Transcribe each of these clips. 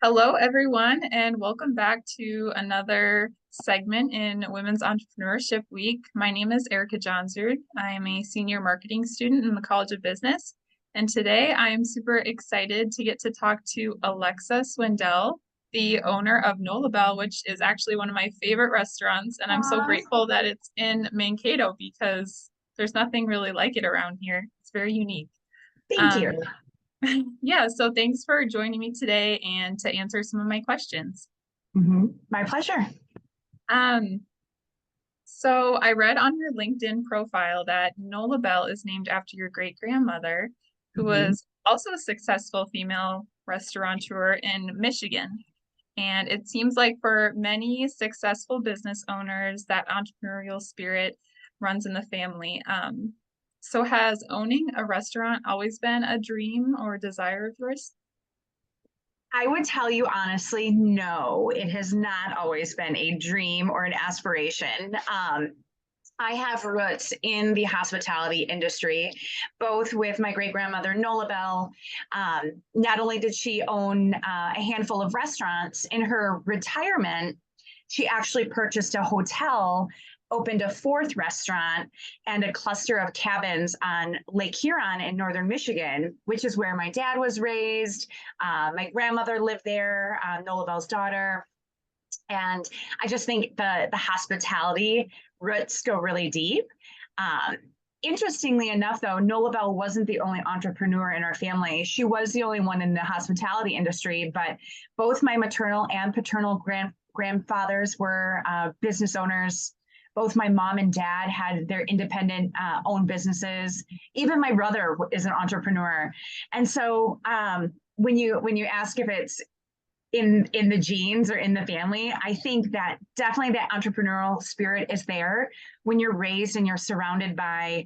Hello, everyone, and welcome back to another segment in Women's Entrepreneurship Week. My name is Erica Johnsrud. I am a senior marketing student in the College of Business, and today I am super excited to get to talk to Alexa Swindell, the owner of Nolabelle, which is actually one of my favorite restaurants, and I'm so Aw, grateful that it's in Mankato because there's nothing really like it around here. It's very unique. thank you. Um, yeah, so thanks for joining me today and to answer some of my questions. My pleasure. Um, so I read on your LinkedIn profile that Nolabelle is named after your great grandmother, who Mhm. was also a successful female restaurateur in Michigan. And it seems like for many successful business owners, that entrepreneurial spirit runs in the family. So has owning a restaurant always been a dream or desire of yours? I would tell you honestly, no, it has not always been a dream or an aspiration. I have roots in the hospitality industry, both with my great grandmother, Nolabelle. Not only did she own a handful of restaurants, in her retirement, she actually purchased a hotel, opened a fourth restaurant, and a cluster of cabins on Lake Huron in northern Michigan, which is where my dad was raised. My grandmother lived there, Nolabelle's daughter. And I just think the hospitality roots go really deep. Um, Interestingly enough, though, Nolabelle wasn't the only entrepreneur in our family. She was the only one in the hospitality industry, but both my maternal and paternal grandfathers were business owners. Both my mom and dad had their independent owned businesses. Even my brother is an entrepreneur. And so when you ask if it's in the genes or in the family, I think that definitely that entrepreneurial spirit is there when you're raised and you're surrounded by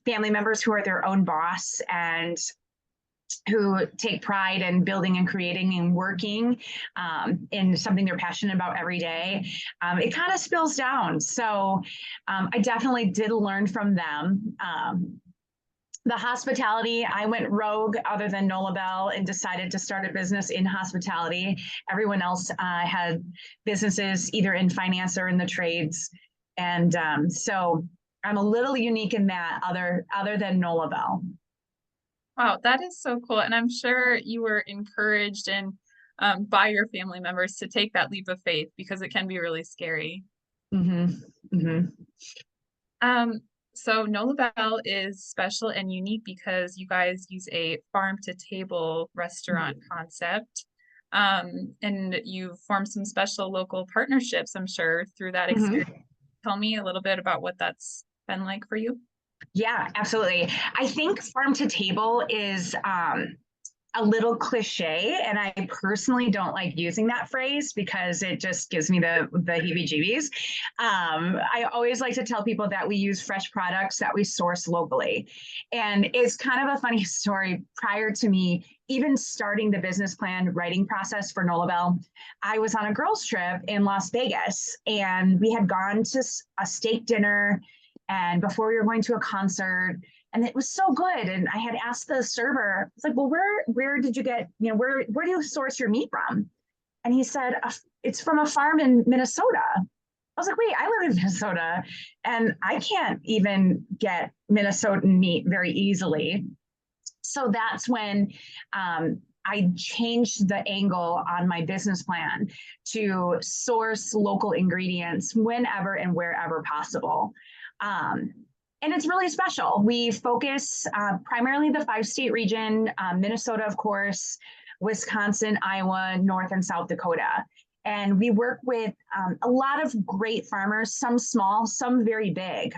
family members who are their own boss and who take pride in building and creating and working in something they're passionate about every day. It kind of spills down. So I definitely did learn from them. The hospitality, I went rogue other than Nolabelle and decided to start a business in hospitality. Everyone else had businesses either in finance or in the trades. And so I'm a little unique in that other than Nolabelle. Wow, that is so cool. And I'm sure you were encouraged and by your family members to take that leap of faith because it can be really scary. Mm-hmm. Mm-hmm. Um, so Nolabelle is special and unique because you guys use a farm to table restaurant concept. And you've formed some special local partnerships, I'm sure, through that experience. Mm-hmm. Tell me a little bit about what that's been like for you. Yeah, absolutely. I think farm to table is a little cliche, and I personally don't like using that phrase because it just gives me the heebie-jeebies. I always like to tell people that we use fresh products that we source locally, and it's kind of a funny story. Prior to me even starting the business plan writing process for Nolabelle, I was on a girls' trip in Las Vegas, and we had gone to a steak dinner, and before we were going to a concert, and it was so good. And I had asked the server, it's like, well, where did you get, where do you source your meat from? And he said, it's from a farm in Minnesota. I was like, wait, I live in Minnesota and I can't even get Minnesotan meat very easily. So that's when I changed the angle on my business plan to source local ingredients whenever and wherever possible. Um, and it's really special. We focus primarily the 5-state region, Minnesota, of course, Wisconsin, Iowa, North and South Dakota. And we work with a lot of great farmers, some small, some very big.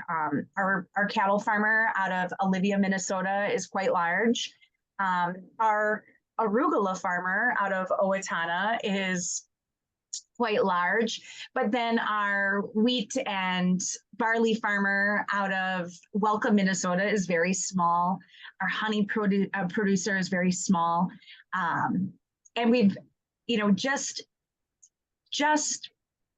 Our cattle farmer out of Olivia, Minnesota is quite large. Our arugula farmer out of Owatonna is quite large, but then our wheat and barley farmer out of Welcome, Minnesota is very small. Our honey producer is very small. And we've, just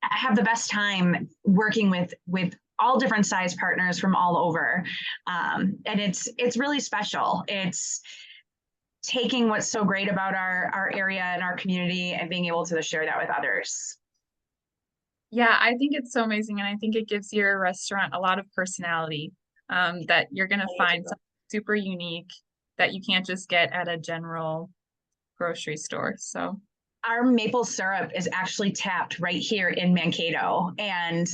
have the best time working with all different size partners from all over. And it's really special. It's taking what's so great about our area and our community and being able to share that with others. Yeah, I think it's so amazing, and I think it gives your restaurant a lot of personality, that you're gonna find something super unique that you can't just get at a general grocery store. So Our maple syrup is actually tapped right here in Mankato, and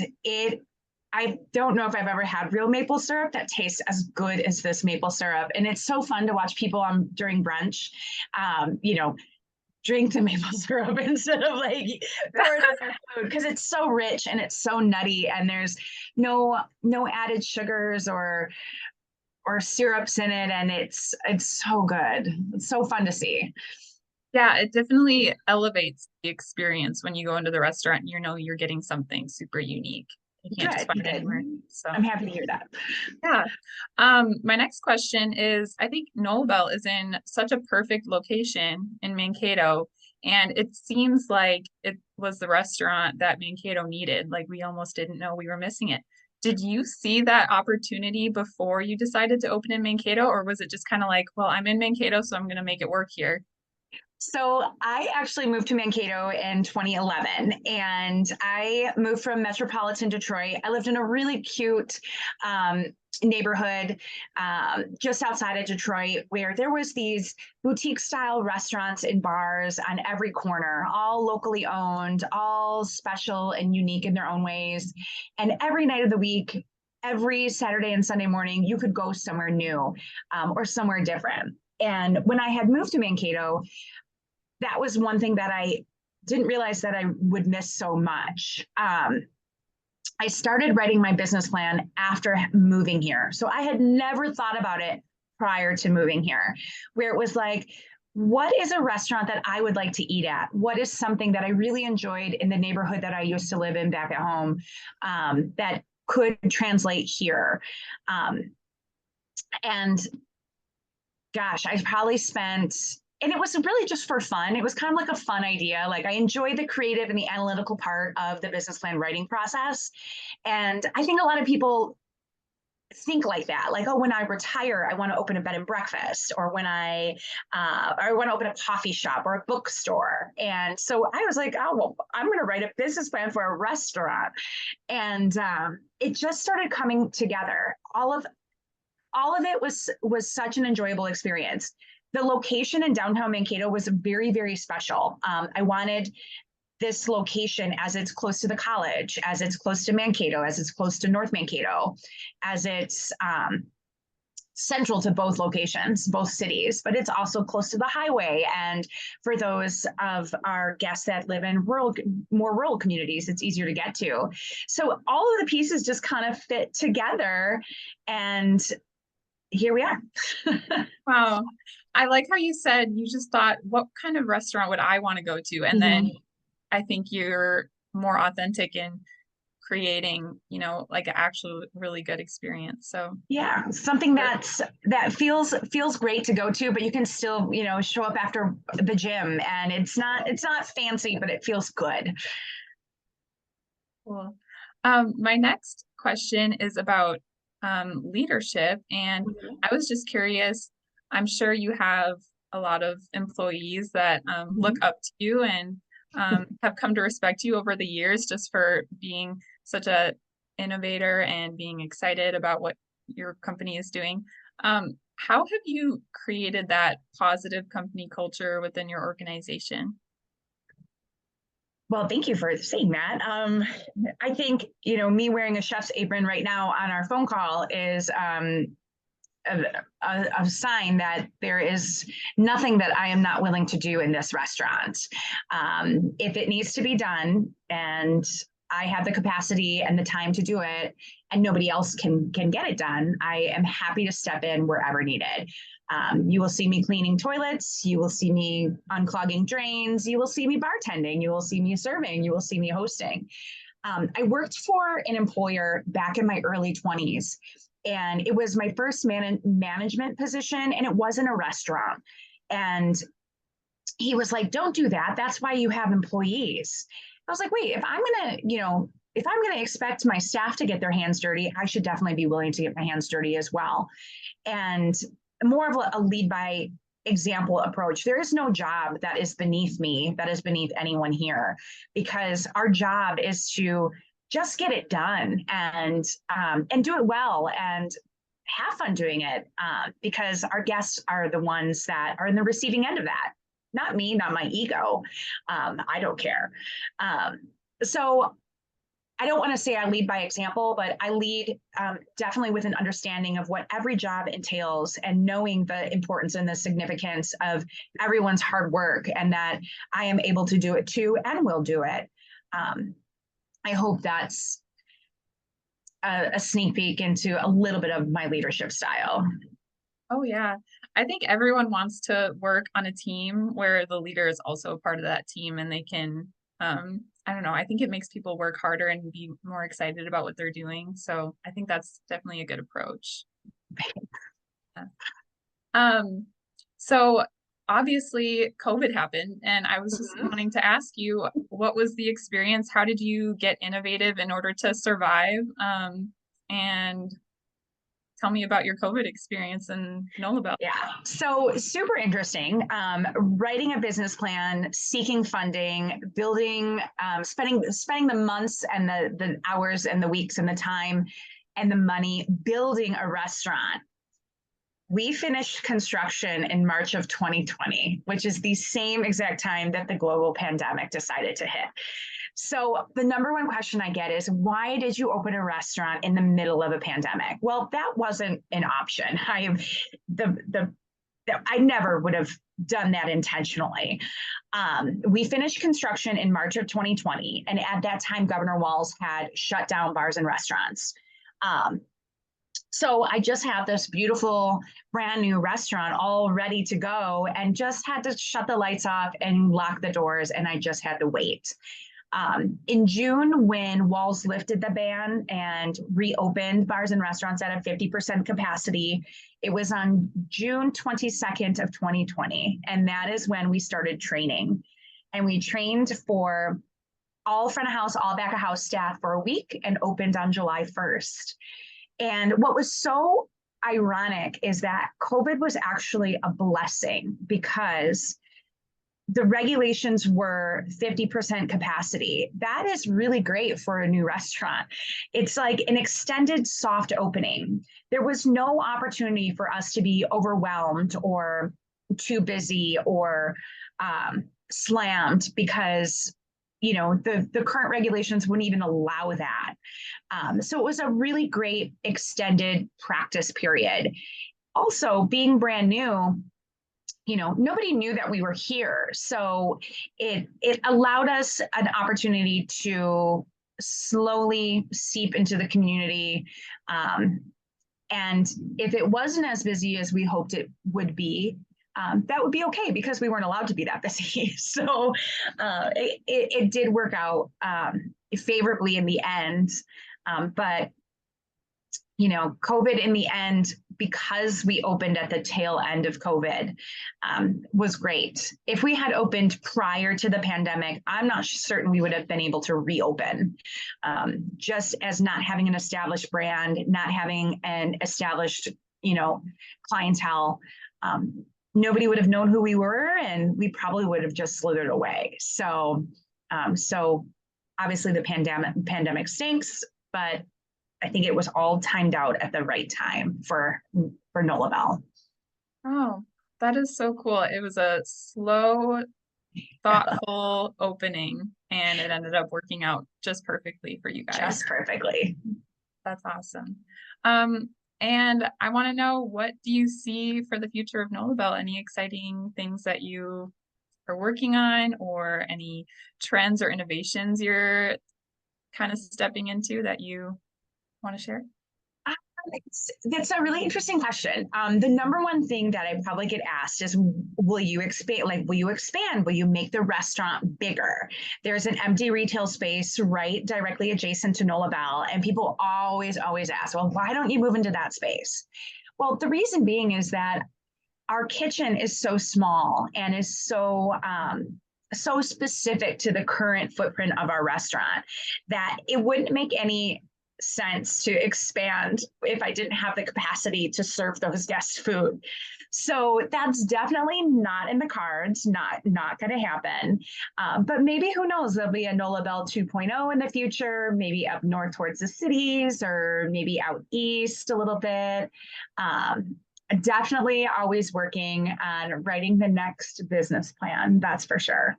I don't know if I've ever had real maple syrup that tastes as good as this maple syrup. And it's so fun to watch people during brunch, you know, drink the maple syrup instead of like pour it on their food, because it's so rich and it's so nutty, and there's no added sugars or syrups in it, and it's so good. It's so fun to see. yeah, it definitely elevates the experience when you go into the restaurant and you know you're getting something super unique. You can't just Good, find it good. anywhere. So I'm happy to hear that. yeah. My next question is, I think Nolabelle is in such a perfect location in Mankato, and it seems like it was the restaurant that Mankato needed. Like we almost didn't know we were missing it. Did you see that opportunity before you decided to open in Mankato, or was it just kind of like, well, I'm in Mankato, so I'm going to make it work here? So I actually moved to Mankato in 2011, and I moved from metropolitan Detroit. I lived in a really cute neighborhood just outside of Detroit, where there was these boutique style restaurants and bars on every corner, all locally owned, all special and unique in their own ways. And every night of the week, every Saturday and Sunday morning, you could go somewhere new or somewhere different. And when I had moved to Mankato, that was one thing that I didn't realize that I would miss so much. I started writing my business plan after moving here. So I had never thought about it prior to moving here, where it was like, what is a restaurant that I would like to eat at? What is something that I really enjoyed in the neighborhood that I used to live in back at home that could translate here? And gosh, I probably spent, and it was really just for fun. It was kind of like a fun idea. Like I enjoyed the creative and the analytical part of the business plan writing process. And I think a lot of people think like that, like, oh, when I retire, I want to open a bed and breakfast, or when I want to open a coffee shop or a bookstore. And so I was like, oh, well, I'm going to write a business plan for a restaurant. And it just started coming together. All of it was such an enjoyable experience. The location in downtown Mankato was very, very special. I wanted this location as it's close to the college, as it's close to Mankato, as it's close to North Mankato, as it's central to both locations, both cities, but it's also close to the highway. And for those of our guests that live in more rural communities, it's easier to get to. So all of the pieces just kind of fit together, and here we are. Wow. I like how you said you just thought, what kind of restaurant would I want to go to? And then I think you're more authentic in creating, like an actual really good experience. So yeah, something that feels great to go to, but you can still, show up after the gym, and it's not fancy, but it feels good. cool. My next question is about leadership, and I was just curious. I'm sure you have a lot of employees that look up to you and have come to respect you over the years just for being such a innovator and being excited about what your company is doing. How have you created that positive company culture within your organization? Well, thank you for saying that. I think, me wearing a chef's apron right now on our phone call is a sign that there is nothing that I am not willing to do in this restaurant. If it needs to be done and I have the capacity and the time to do it, and nobody else can get it done, I am happy to step in wherever needed. You will see me cleaning toilets. You will see me unclogging drains. You will see me bartending. You will see me serving. You will see me hosting. I worked for an employer back in my early 20s, and it was my first management position, and it wasn't a restaurant. And he was like, don't do that. That's why you have employees. I was like, wait, if I'm going to expect my staff to get their hands dirty, I should definitely be willing to get my hands dirty as well. And more of a lead by example approach. There is no job that is beneath me, that is beneath anyone here, because our job is to just get it done and do it well and have fun doing it, because our guests are the ones that are in the receiving end of that. Not me, not my ego. I don't care. So I don't want to say I lead by example, but I lead definitely with an understanding of what every job entails and knowing the importance and the significance of everyone's hard work, and that I am able to do it too and will do it. I hope that's a sneak peek into a little bit of my leadership style. Oh, yeah. I think everyone wants to work on a team where the leader is also a part of that team and they can, I don't know, I think it makes people work harder and be more excited about what they're doing. So I think that's definitely a good approach. Yeah. So obviously COVID happened, and I was just wanting to ask you, what was the experience? How did you get innovative in order to survive? And tell me about your COVID experience in Nolabelle. Yeah, so super interesting. Writing a business plan, seeking funding, building, spending the months and the hours and the weeks and the time and the money building a restaurant. We finished construction in March of 2020, which is the same exact time that the global pandemic decided to hit. So the number one question I get is, why did you open a restaurant in the middle of a pandemic? Well, that wasn't an option. I never would have done that intentionally. We finished construction in March of 2020, and at that time, Governor Walz had shut down bars and restaurants. So I just had this beautiful brand new restaurant all ready to go, and just had to shut the lights off and lock the doors, and I just had to wait. In June, when Walz lifted the ban and reopened bars and restaurants at a 50% capacity, it was on June 22nd of 2020. And that is when we started training. And we trained for all front of house, all back of house staff for a week, and opened on July 1st. And what was so ironic is that COVID was actually a blessing, because the regulations were 50% capacity. That is really great for a new restaurant. It's like an extended soft opening. There was no opportunity for us to be overwhelmed or too busy or slammed, because the current regulations wouldn't even allow that. So it was a really great extended practice period. Also, being brand new, nobody knew that we were here. So it allowed us an opportunity to slowly seep into the community. And if it wasn't as busy as we hoped it would be, that would be okay, because we weren't allowed to be that busy. So it did work out favorably in the end. But COVID in the end, because we opened at the tail end of COVID, was great. If we had opened prior to the pandemic, I'm not certain we would have been able to reopen. Just as not having an established brand, not having an established, clientele, nobody would have known who we were, and we probably would have just slithered away. So obviously the pandemic stinks, but I think it was all timed out at the right time for Nolabelle. Oh, that is so cool. It was a slow, thoughtful opening, and it ended up working out just perfectly for you guys. Just perfectly. That's awesome. And I want to know, what do you see for the future of Nolabelle? Any exciting things that you are working on, or any trends or innovations you're kind of stepping into that you want to share? That's a really interesting question. The number one thing that I probably get asked is, will you expand? Will you expand? Will you make the restaurant bigger? There's an empty retail space right directly adjacent to Nolabelle, and people always ask, well, why don't you move into that space? Well, the reason being is that our kitchen is so small and is so specific to the current footprint of our restaurant that it wouldn't make any sense to expand if I didn't have the capacity to serve those guests food. So that's definitely not in the cards, not going to happen. But maybe, who knows, there'll be a Nolabelle 2.0 in the future, maybe up north towards the cities, or maybe out east a little bit. Definitely always working on writing the next business plan, that's for sure.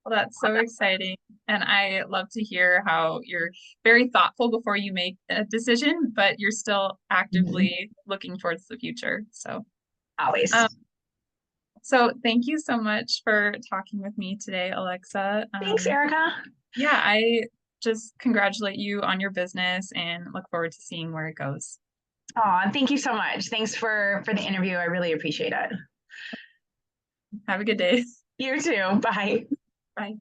Well, that's so exciting. And I love to hear how you're very thoughtful before you make a decision, but you're still actively looking towards the future. So, Always. um, thank you so much for talking with me today, Alexa. Thanks, Erica. Yeah, I just congratulate you on your business and look forward to seeing where it goes. Oh, thank you so much. Thanks for the interview. I really appreciate it. Have a good day. You too. Bye. Bye.